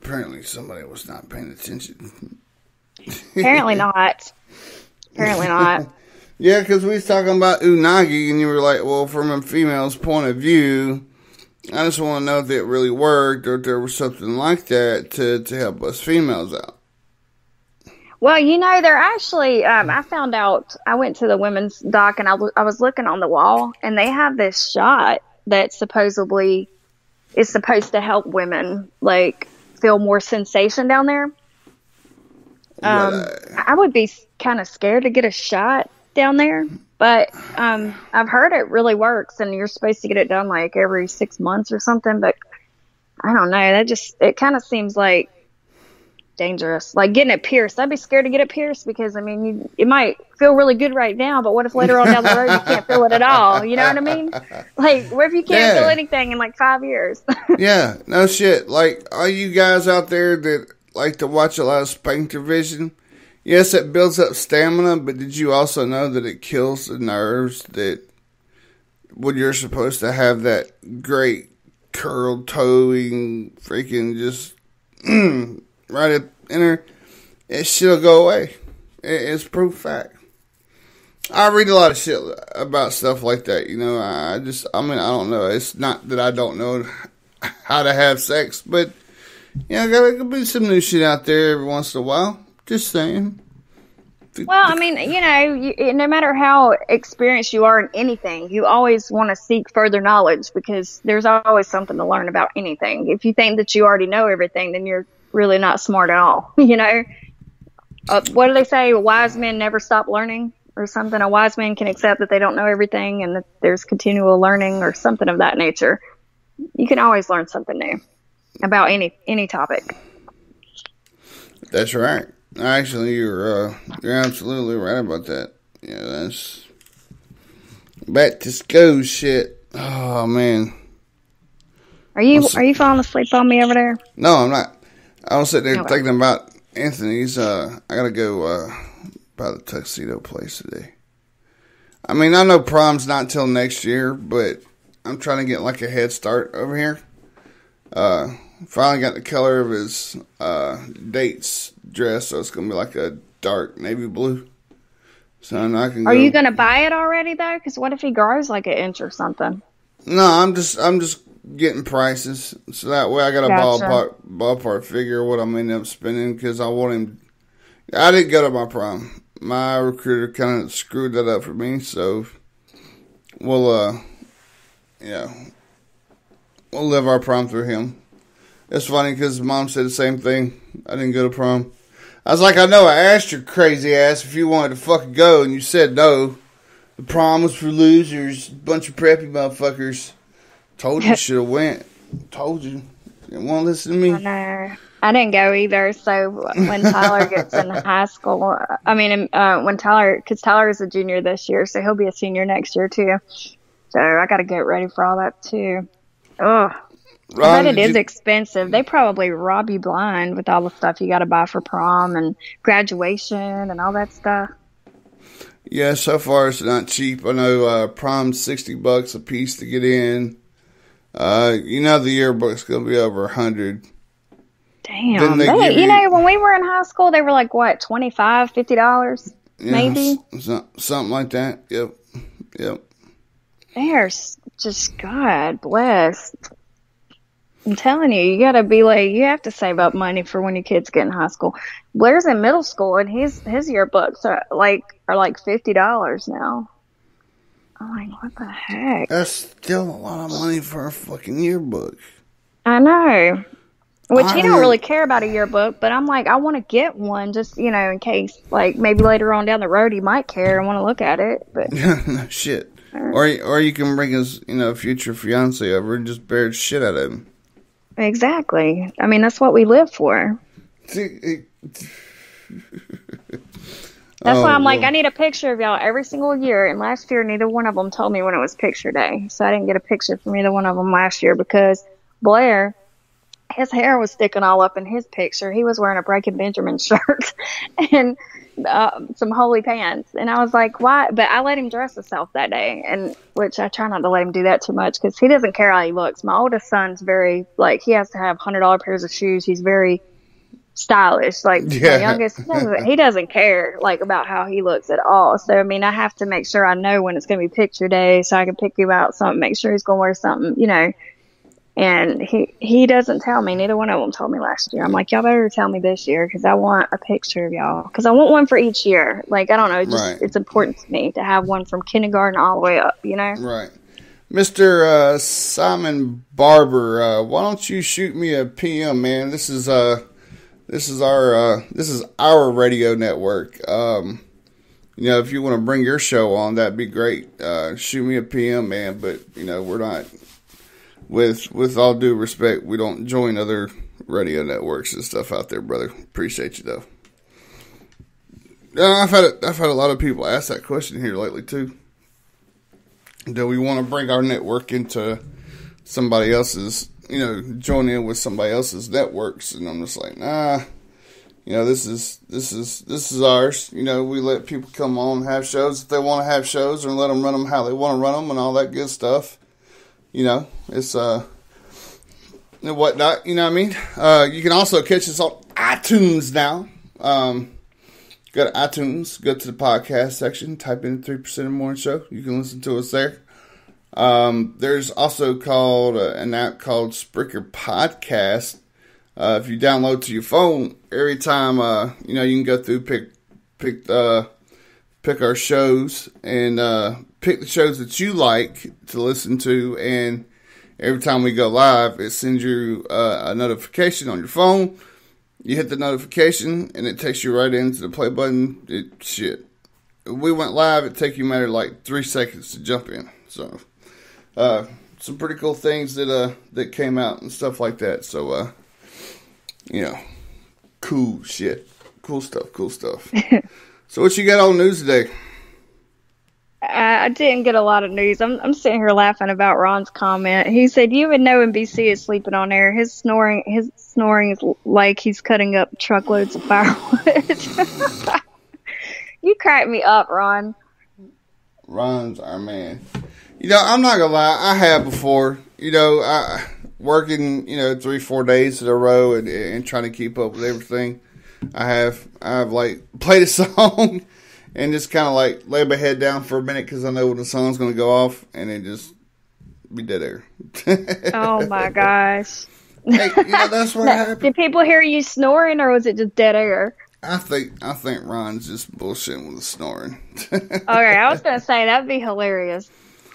Apparently somebody was not paying attention. Apparently not. Apparently not. Yeah, because we was talking about unagi, and you were like, well, from a female's point of view, I just want to know if it really worked or if there was something like that to help us females out. Well, they're actually, I found out, I went to the women's doc and I was looking on the wall, and they have this shot that supposedly is supposed to help women, like, feel more sensation down there. I would be kind of scared to get a shot down there, but I've heard it really works, and you're supposed to get it done like every 6 months or something. But I don't know. It kind of seems like dangerous, like getting it pierced. I'd be scared to get it pierced because it might feel really good right now, but what if later on down the road you can't feel it at all? You know what I mean? Like, what if you can't feel anything in like 5 years? Yeah, no shit. Like, all you guys out there that like to watch a lot of Spank Vision, yes, it builds up stamina, but did you also know that it kills the nerves that when you're supposed to have that great curled toeing freaking just right up in there, it shit'll go away. It's proof fact. I read a lot of shit about stuff like that, I don't know. It's not that I don't know how to have sex, but gotta be some new shit out there every once in a while. Just saying. Well, no matter how experienced you are in anything, you always want to seek further knowledge because there's always something to learn about anything. If you think that you already know everything, then you're really not smart at all. What do they say? Wise men never stop learning or something. A wise man can accept that they don't know everything and that there's continual learning or something of that nature. You can always learn something new about any topic. That's right. Actually, you're absolutely right about that. Yeah, that's back to school shit. Oh man, are you falling asleep on me over there? No, I'm not. I was sitting there thinking about Anthony's. I gotta go by the tuxedo place today. I know prom's not till next year, but I'm trying to get like a head start over here. Finally got the color of his date's dress, so it's gonna be like a dark navy blue. So I can. Are you gonna buy it already though? Because what if he grows like an inch or something? No, I'm just getting prices, so that way I got a ballpark figure of what I'm ending up spending. Because I want him. I didn't go to my prom. My recruiter kind of screwed that up for me. So we'll live our prom through him. It's funny because mom said the same thing. I didn't go to prom. I was like, I know, I asked your crazy ass if you wanted to fucking go, and you said no. The prom was for losers, bunch of preppy motherfuckers. Told you should have went. Told you. Didn't want to listen to me. I know. I didn't go either, so when Tyler gets in high school, because Tyler is a junior this year, so he'll be a senior next year too. So I got to get ready for all that too. Ugh. Ron, but it is expensive. They probably rob you blind with all the stuff you got to buy for prom and graduation and all that stuff. Yeah, so far it's not cheap. I know prom's $60 a piece to get in. The yearbook's gonna be over $100. Damn. When we were in high school, they were like what, $25, $50, maybe? Something like that. Yep. They're just God bless. I'm telling you, you gotta be like, you have to save up money for when your kids get in high school. Blair's in middle school, and his yearbooks are like $50 now. I'm like, what the heck? That's still a lot of money for a fucking yearbook. I know. Which he don't really care about a yearbook, but I'm like, I want to get one just, in case, like, maybe later on down the road he might care and want to look at it. But no shit. Or you can bring his, future fiance over and just bear the shit out of him. Exactly. That's what we live for. That's why I'm like, I need a picture of y'all every single year. And last year, neither one of them told me when it was picture day. So I didn't get a picture from either one of them last year because Blair, his hair was sticking all up in his picture. He was wearing a Breaking Benjamin shirt and some holy pants. And I was like, why? But I let him dress himself that day, and which I try not to let him do that too much because he doesn't care how he looks. My oldest son's very, like, he has to have $100 pairs of shoes. He's very stylish. Like, my youngest, he doesn't care, like, about how he looks at all. So, I mean, I have to make sure I know when it's going to be picture day so I can pick him out something, make sure he's going to wear something, you know. And he doesn't tell me. Neither one of them told me last year. I'm like, y'all better tell me this year because I want a picture of y'all. Because I want one for each year. Like, I don't know. It's important to me to have one from kindergarten all the way up, you know? Right. Mr. Simon Barber, why don't you shoot me a PM, man? This is our radio network. You know, if you want to bring your show on, that'd be great. Shoot me a PM, man. But, you know, we're not... With all due respect, we don't join other radio networks and stuff out there, brother. Appreciate you though. I've had a lot of people ask that question here lately too. Do we want to bring our network into somebody else's? You know, join in with somebody else's networks? And I'm just like, nah. You know, this is ours. You know, we let people come on and have shows if they want to have shows, and let them run them how they want to run them and all that good stuff. You know, it's, and whatnot, you know what I mean? You can also catch us on iTunes now. Go to iTunes, go to the podcast section, type in 3% or Morning Show. You can listen to us there. There's also an app called Spreaker Podcast. If you download to your phone, every time, you know, you can go through, pick our shows and, pick the shows that you like to listen to, and every time we go live, it sends you a notification on your phone. You hit the notification, and it takes you right into the play button. We went live. It take you a matter of like 3 seconds to jump in. So, some pretty cool things that came out and stuff like that. So, you know, cool shit, cool stuff. So, what you got on news today? I didn't get a lot of news. I'm sitting here laughing about Ron's comment. He said, "You would know when BC is sleeping on air. His snoring is like he's cutting up truckloads of firewood." You crack me up, Ron. Ron's our man. You know, I'm not gonna lie. I have before. You know, I working 3-4 days in a row and trying to keep up with everything. I've like played a song. And just kind of like lay my head down for a minute because I know when the song's going to go off, and it just be dead air. Oh my gosh! Hey, you know, that's what happened. Did people hear you snoring, or was it just dead air? I think Ron's just bullshitting with the snoring. Okay, I was going to say that'd be hilarious.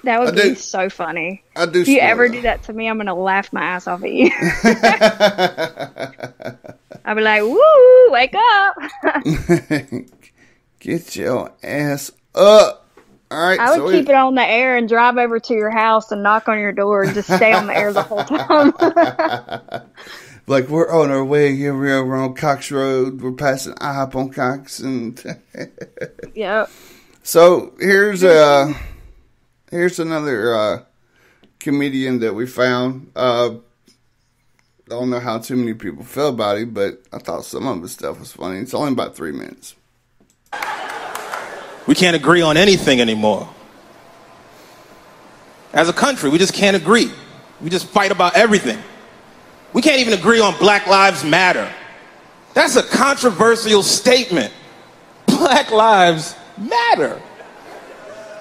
That would be so funny. I do. If you ever do that to me, I'm going to laugh my ass off at you. I'll be like, "Woo, wake up!" Get your ass up. All right. I would keep it on the air and drive over to your house and knock on your door and just stay on the air the whole time. Like, we're on our way here. We're on Cox Road. We're passing IHOP on Cox. And yep. So here's another comedian that we found. Don't know how too many people feel about him, but I thought some of his stuff was funny. It's only about 3 minutes. We can't agree on anything anymore. As a country, we just can't agree. We just fight about everything. We can't even agree on Black Lives Matter. That's a controversial statement. Black Lives Matter.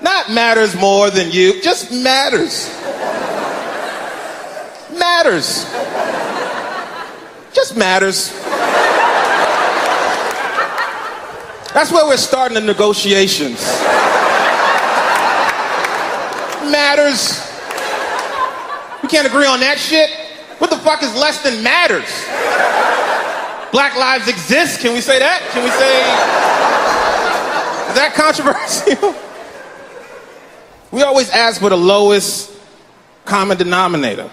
Not matters more than you, just matters. Matters. Just matters. That's where we're starting the negotiations. Matters. We can't agree on that shit? What the fuck is less than matters? Black lives exist. Can we say that? Can we say... Is that controversial? We always ask for the lowest common denominator.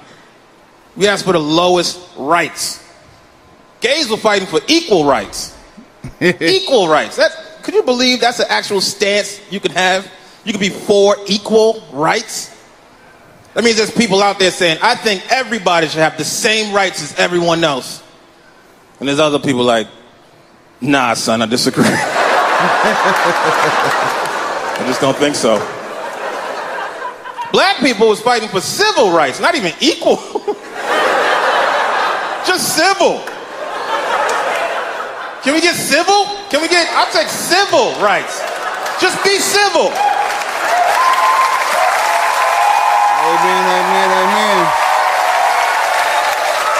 We ask for the lowest rights. Gays were fighting for equal rights. Equal rights. Could you believe that's an actual stance you could have? You could be for equal rights. That means there's people out there saying, I think everybody should have the same rights as everyone else. And there's other people like, nah, son, I disagree. I just don't think so. Black people was fighting for civil rights, not even equal. Just civil. Can we get civil? I'll take civil rights. Just be civil. Amen, amen, amen.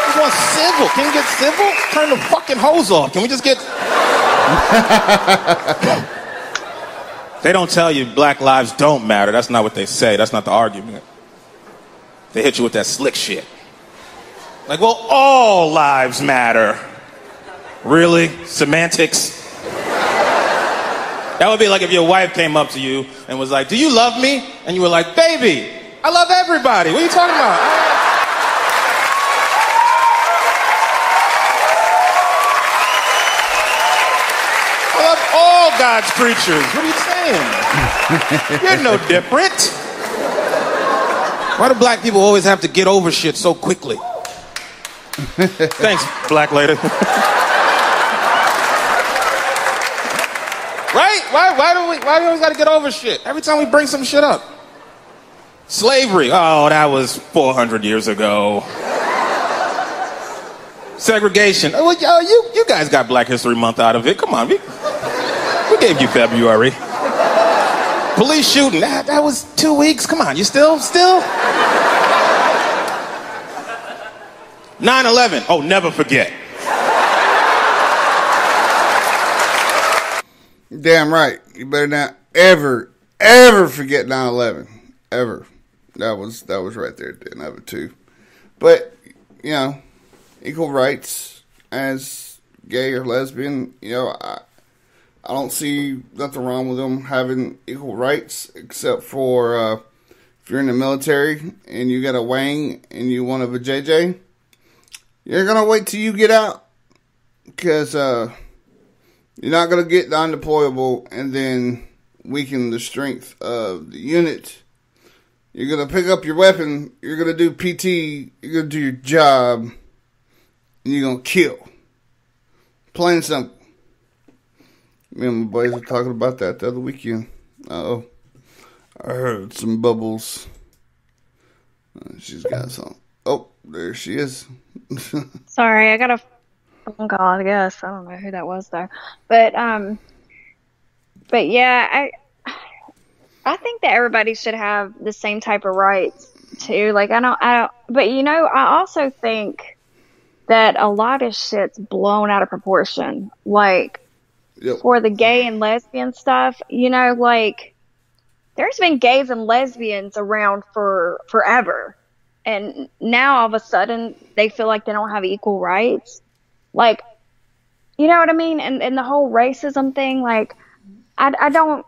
Just want civil. Can we get civil? Turn the fucking hose off. Can we just get... They don't tell you black lives don't matter. That's not what they say. That's not the argument. They hit you with that slick shit. Like, well, all lives matter. Really? Semantics? That would be like if your wife came up to you and was like, do you love me? And you were like, baby, I love everybody. What are you talking about? I love all God's creatures. What are you saying? You're no different. Why do black people always have to get over shit so quickly? Thanks, black lady. Right? Why do we always gotta get over shit? Every time we bring some shit up. Slavery. Oh, that was 400 years ago. Segregation. Oh, you guys got Black History Month out of it. Come on. We gave you February. Police shooting. That was 2 weeks. Come on. You still? 9/11. Oh, never forget. Damn right. You better not ever forget 9/11. Ever. That was right there at the end of it too. But, you know, equal rights as gay or lesbian, you know, I don't see nothing wrong with them having equal rights, except for if you're in the military and you got a wang and you want a JJ, you're going to wait till you get out, because you're not going to get non-deployable and then weaken the strength of the unit. You're going to pick up your weapon, you're going to do PT, you're going to do your job, and you're going to kill. Plain and simple. Me and my boys were talking about that the other weekend. Uh-oh. I heard some bubbles. She's got some. Oh, there she is. Sorry, I got a phone call, I guess. I don't know who that was though. But yeah, I think that everybody should have the same type of rights too. Like I don't but you know, I also think that a lot of shit's blown out of proportion. Like Yep. For the gay and lesbian stuff, you know, like there's been gays and lesbians around for forever. And now all of a sudden they feel like they don't have equal rights. Like, you know what I mean? And the whole racism thing, like, I don't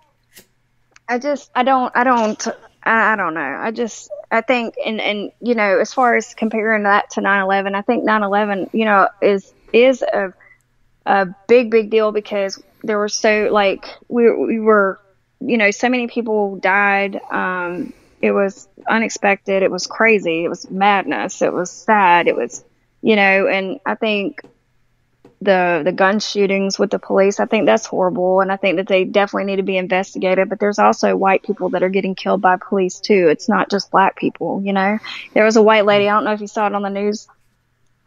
know. I think, and you know, as far as comparing that to 9/11, I think 9/11, you know, is a big deal, because there were so, like, we were, you know, so many people died. It was unexpected. It was crazy. It was madness. It was sad. It was, you know, and I think the gun shootings with the police, I think that's horrible. And I think that they definitely need to be investigated, but there's also white people that are getting killed by police too. It's not just black people, you know. There was a white lady, I don't know if you saw it on the news.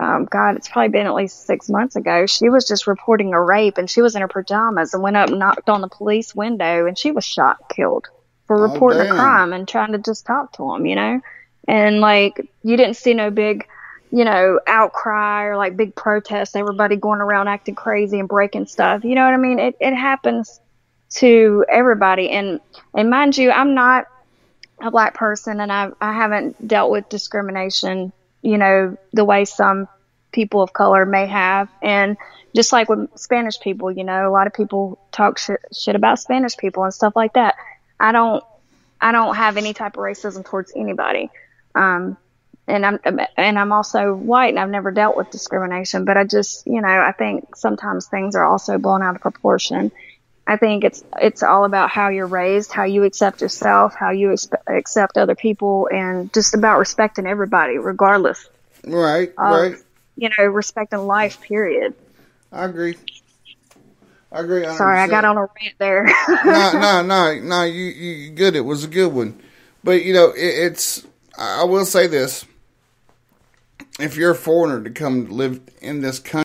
God, it's probably been at least 6 months ago. She was just reporting a rape, and she was in her pajamas and went up and knocked on the police window, and she was shot and killed for reporting a crime and trying to just talk to them, you know. And like, you didn't see no big, you know, outcry or like big protests, everybody going around acting crazy and breaking stuff. You know what I mean? It happens to everybody. And mind you, I'm not a black person, and I haven't dealt with discrimination, you know, the way some people of color may have. And just like with Spanish people, you know, a lot of people talk shit about Spanish people and stuff like that. I don't have any type of racism towards anybody. And I'm also white, and I've never dealt with discrimination, but I just, you know, I think sometimes things are also blown out of proportion. I think it's all about how you're raised, how you accept yourself, how you accept other people, and just about respecting everybody, regardless. Right, of, right. Respecting life, period. I agree. 100%. Sorry, I got on a rant there. No, you good. It was a good one. But, I will say this. If you're a foreigner to come live in this country,